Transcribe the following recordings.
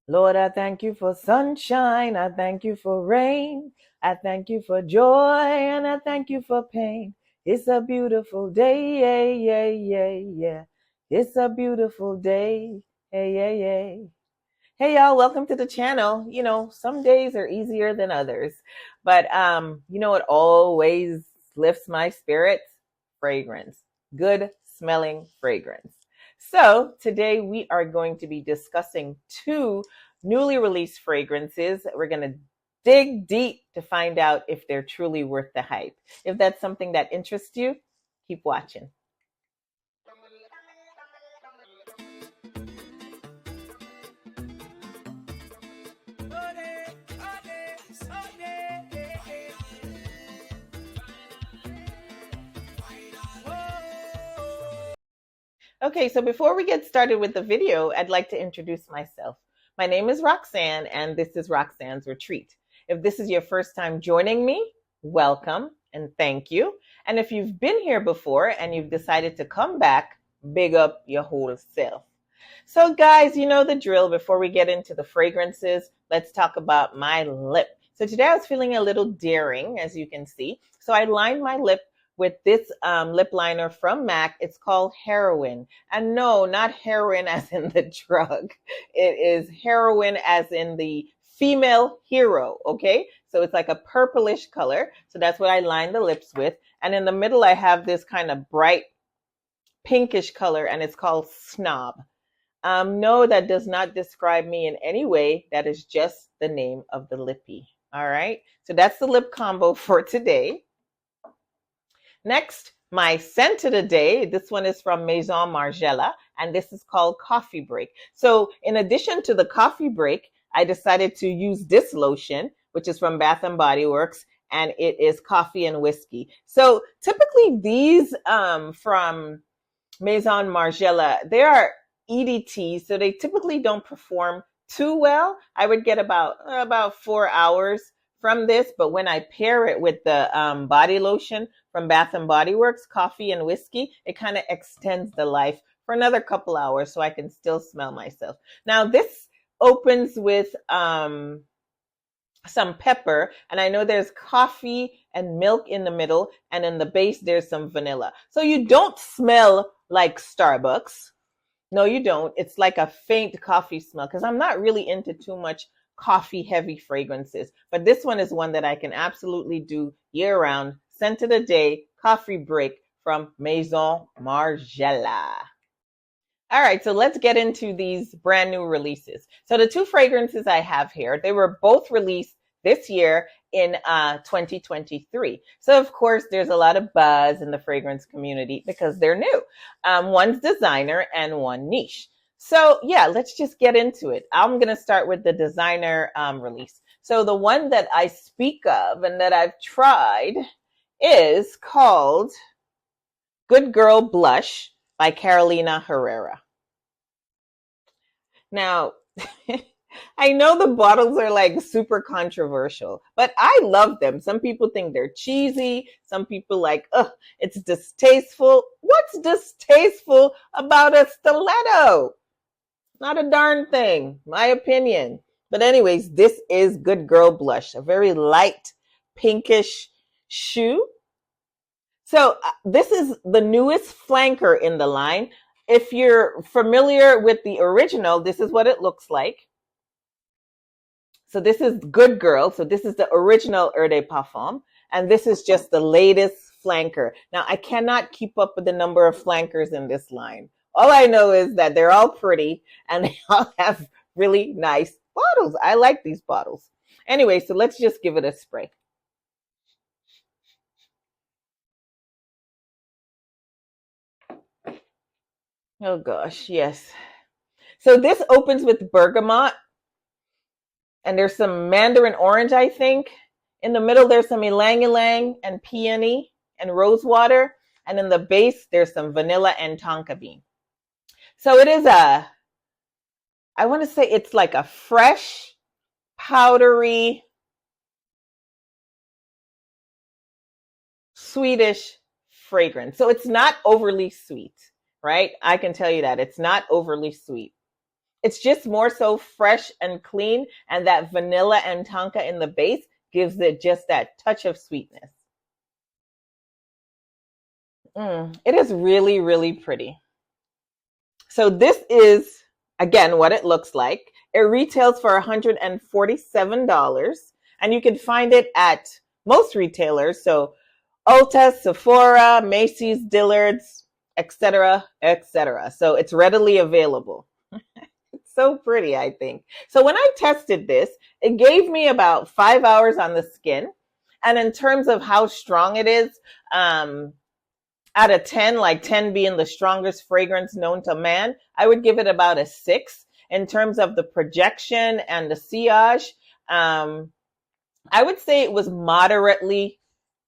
Lord, I thank you for sunshine. I thank you for rain. I thank you for joy and I thank you for pain. It's a beautiful day. Yeah, yeah, yeah, yeah. It's a beautiful day. Hey, yeah, yeah. Hey y'all, welcome to the channel. Some days are easier than others, but what always lifts my spirits? Fragrance. Good smelling fragrance. So today we are going to be discussing two newly released fragrances. We're going to dig deep to find out if they're truly worth the hype. If that's something that interests you, keep watching. Okay, so before we get started with the video, I'd like to introduce myself. My name is Roxanne, and this is Roxanne's Retreat. If this is your first time joining me, welcome and thank you. And if you've been here before and you've decided to come back, big up your whole self. So, guys, you know the drill. Before we get into the fragrances, let's talk about my lip. So, today I was feeling a little daring, as you can see. So, I lined my lip with this lip liner from MAC. It's called Heroin. And no, not heroin as in the drug. It is heroin as in the female hero, okay? So it's like a purplish color. So that's what I lined the lips with. And in the middle, I have this kind of bright pinkish color, and it's called Snob. No, that does not describe me in any way. That is just the name of the lippy. All right. So that's the lip combo for today. Next, my scent of the day. This one is from Maison Margiela, and this is called Coffee Break. So in addition to the Coffee Break, I decided to use this lotion, which is from Bath and Body Works, and it is coffee and whiskey. So typically these from Maison Margiela, they are EDT, so they typically don't perform too well. I would get about 4 hours from this, but when I pair it with the body lotion from Bath and Body Works, coffee and whiskey, it kind of extends the life for another couple hours, so I can still smell myself. Now this opens with some pepper, and I know there's coffee and milk in the middle, and in the base there's some vanilla. So you don't smell like Starbucks. No, you don't. It's like a faint coffee smell, because I'm not really into too much coffee heavy fragrances. But this one is one that I can absolutely do year round. Scent of the day, Coffee Break from Maison Margiela. All right, so let's get into these brand new releases. So the two fragrances I have here, they were both released this year in 2023. So of course, there's a lot of buzz in the fragrance community because they're new. One's designer and one niche. So yeah, let's just get into it. I'm going to start with the designer release. So the one that I speak of and that I've tried is called Good Girl Blush by Carolina Herrera. Now, I know the bottles are like super controversial, but I love them. Some people think they're cheesy. Some people like, ugh, it's distasteful. What's distasteful about a stiletto? Not a darn thing, my opinion. But anyways, this is Good Girl Blush, a very light pinkish shoe. So this is the newest flanker in the line. If you're familiar with the original, this is what it looks like. So this is Good Girl. So this is the original Eau de Parfum. And this is just the latest flanker. Now, I cannot keep up with the number of flankers in this line. All I know is that they're all pretty and they all have really nice bottles. I like these bottles. Anyway, so let's just give it a spray. Oh gosh, yes. So this opens with bergamot, and there's some mandarin orange, I think. In the middle, there's some ylang ylang and peony and rose water. And in the base, there's some vanilla and tonka bean. So it is I want to say it's like a fresh, powdery, sweetish fragrance. So it's not overly sweet, right? I can tell you that. It's not overly sweet. It's just more so fresh and clean, and that vanilla and tonka in the base gives it just that touch of sweetness. It is really, really pretty. So this is, again, what it looks like. It retails for $147, and you can find it at most retailers. So Ulta, Sephora, Macy's, Dillard's, etc., etc. So it's readily available. It's so pretty, I think. So when I tested this, it gave me about 5 hours on the skin. And in terms of how strong it is, out of 10, like 10 being the strongest fragrance known to man, I would give it about a 6. In terms of the projection and the sillage, I would say it was moderately,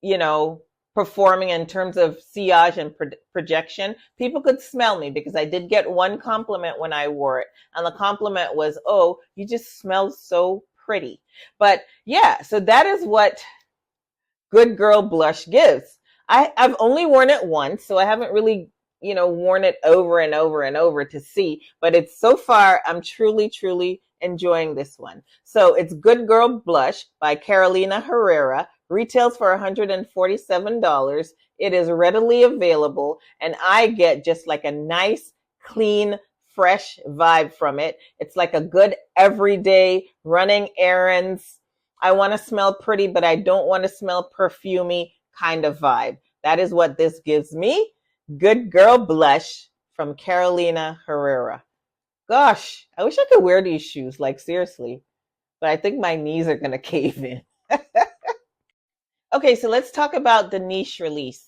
you know, performing in terms of sillage and projection. People could smell me because I did get one compliment when I wore it. And the compliment was, "Oh, you just smell so pretty." But yeah, so that is what Good Girl Blush gives. I've only worn it once, so I haven't really, worn it over and over and over to see. But it's so far, I'm truly, truly enjoying this one. So it's Good Girl Blush by Carolina Herrera. Retails for $147. It is readily available, and I get just like a nice, clean, fresh vibe from it. It's like a good everyday running errands. I want to smell pretty, but I don't want to smell perfumey kind of vibe. That is what this gives me. Good Girl Blush from Carolina Herrera. Gosh, I wish I could wear these shoes, like seriously. But I think my knees are going to cave in. Okay, so let's talk about the niche release.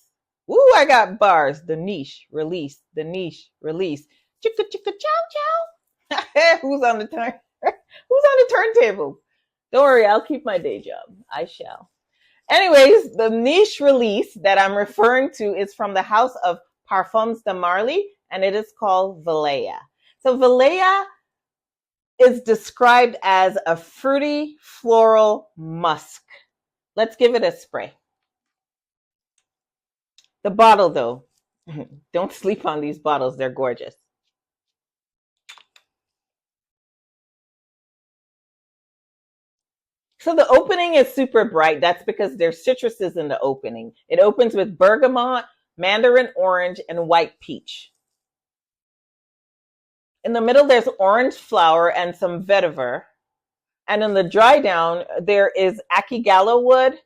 Woo, I got bars. The niche release, the niche release. Chicka chicka chow chow. Who's on the Who's on the turntable? Don't worry, I'll keep my day job. I shall. Anyways, the niche release that I'm referring to is from the house of Parfums de Marly, and it is called Valaya. So Valaya is described as a fruity floral musk. Let's give it a spray. The bottle, though, don't sleep on these bottles. They're gorgeous. So the opening is super bright. That's because there's citruses in the opening. It opens with bergamot, mandarin orange, and white peach. In the middle, there's orange flower and some vetiver. And in the dry down, there is akigala wood,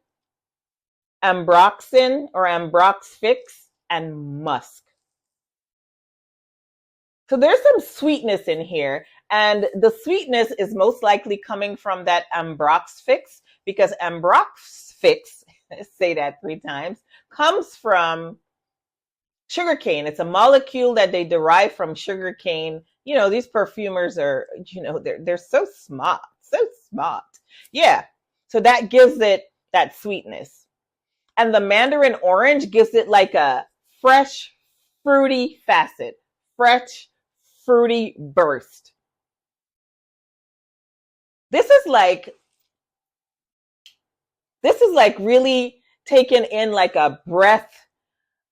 ambroxan or ambrox fix, and musk. So there's some sweetness in here. And the sweetness is most likely coming from that ambrox fix, because ambrox fix, say that 3 times, comes from sugarcane. It's a molecule that they derive from sugarcane. These perfumers are, they're so smart, so smart. Yeah. So that gives it that sweetness. And the mandarin orange gives it like a fresh, fruity facet, fresh, fruity burst. This is like really taken in like a breath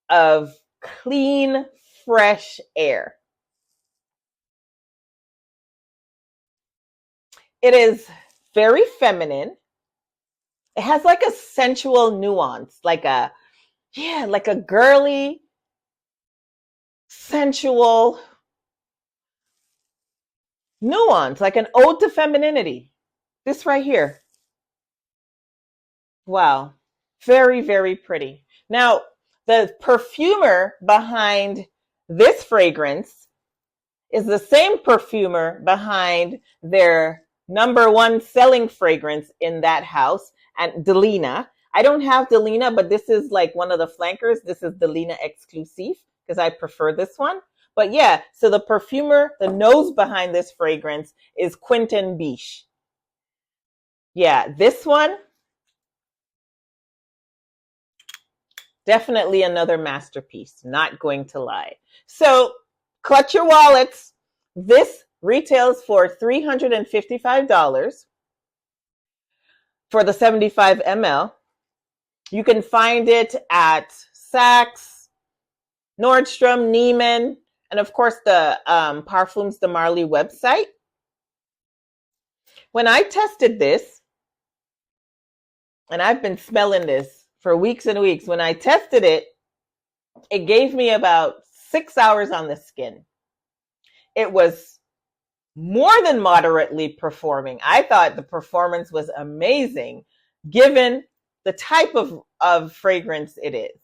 of clean, fresh air. It is very feminine. It has like a sensual nuance, like a girly, sensual nuance, like an ode to femininity. This right here. Wow. Very, very pretty. Now, the perfumer behind this fragrance is the same perfumer behind their #1 selling fragrance in that house, and Delina. I don't have Delina, but this is like one of the flankers. This is Delina Exclusive because I prefer this one. But yeah, so the perfumer, the nose behind this fragrance is Quentin Biche. Yeah, this one, definitely another masterpiece, not going to lie. So clutch your wallets. This retails for $355 for the 75 ml. You can find it at Saks, Nordstrom, Neiman, and of course the Parfums de Marly website. When I tested this, and I've been smelling this for weeks and weeks, when I tested it, it gave me about 6 hours on the skin. It was more than moderately performing. I thought the performance was amazing given the type of fragrance it is.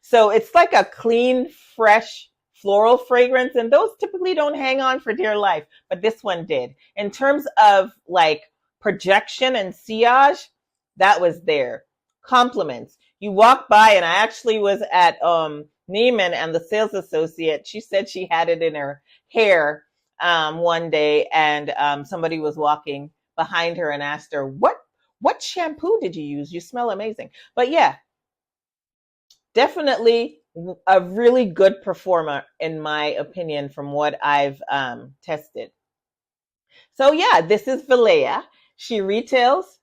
So it's like a clean, fresh floral fragrance, and those typically don't hang on for dear life, but this one did. In terms of like projection and sillage, that was there. Compliments. You walk by, and I actually was at Neiman, and the sales associate, she said she had it in her hair one day, and somebody was walking behind her and asked her, what shampoo did you use? You smell amazing. But yeah, definitely a really good performer, in my opinion, from what I've tested. So yeah, this is Valaya. She retails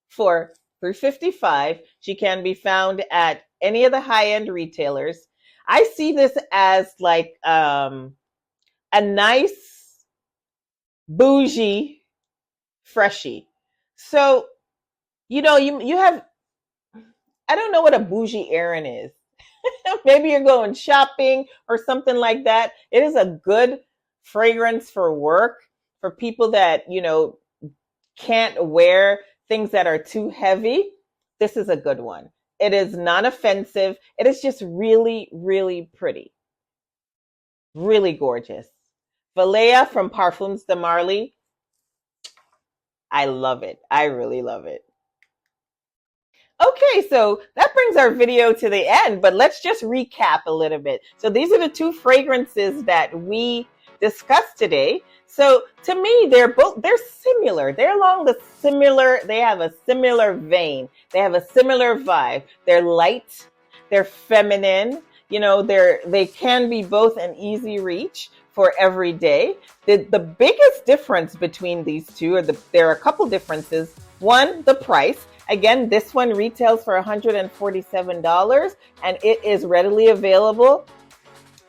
for $355. She can be found at any of the high-end retailers. I see this as like a nice, bougie freshie. So, you know, you have, I don't know what a bougie errand is. Maybe you're going shopping or something like that. It is a good fragrance for work, for people that, you know, can't wear things that are too heavy. This is a good one. It is non-offensive. It is just really, really pretty. Really gorgeous. Valaya from Parfums de Marly. I love it. I really love it. Okay, so that brings our video to the end, but let's just recap a little bit. So these are the two fragrances that we discussed today. So to me, they're similar. They're along the similar, they have a similar vein. They have a similar vibe. They're light, they're feminine, you know, they can be both an easy reach for every day. The biggest difference between these two, there are a couple differences. One, the price. Again, this one retails for $147 and it is readily available.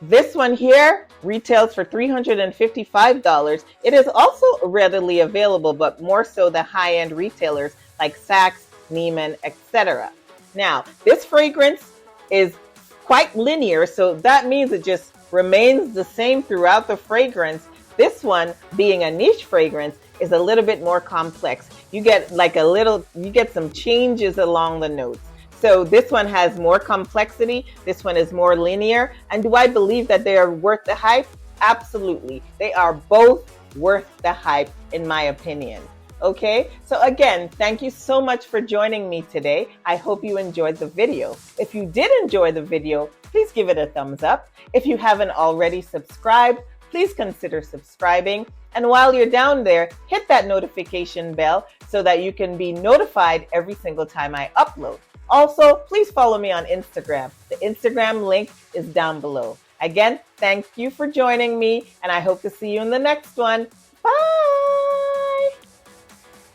This one here retails for $355. It is also readily available, but more so the high-end retailers like Saks, Neiman, etc. Now, this fragrance is quite linear, so that means it just remains the same throughout the fragrance. This one, being a niche fragrance, is a little bit more complex. You get some changes along the notes. So this one has more complexity. This one is more linear. And do I believe that they are worth the hype? Absolutely. They are both worth the hype, in my opinion. Okay, so again, thank you so much for joining me today. I hope you enjoyed the video. If you did enjoy the video, please give it a thumbs up. If you haven't already subscribed, please consider subscribing. And while you're down there, hit that notification bell so that you can be notified every single time I upload. Also, please follow me on Instagram. The Instagram link is down below. Again, thank you for joining me, and I hope to see you in the next one. Bye!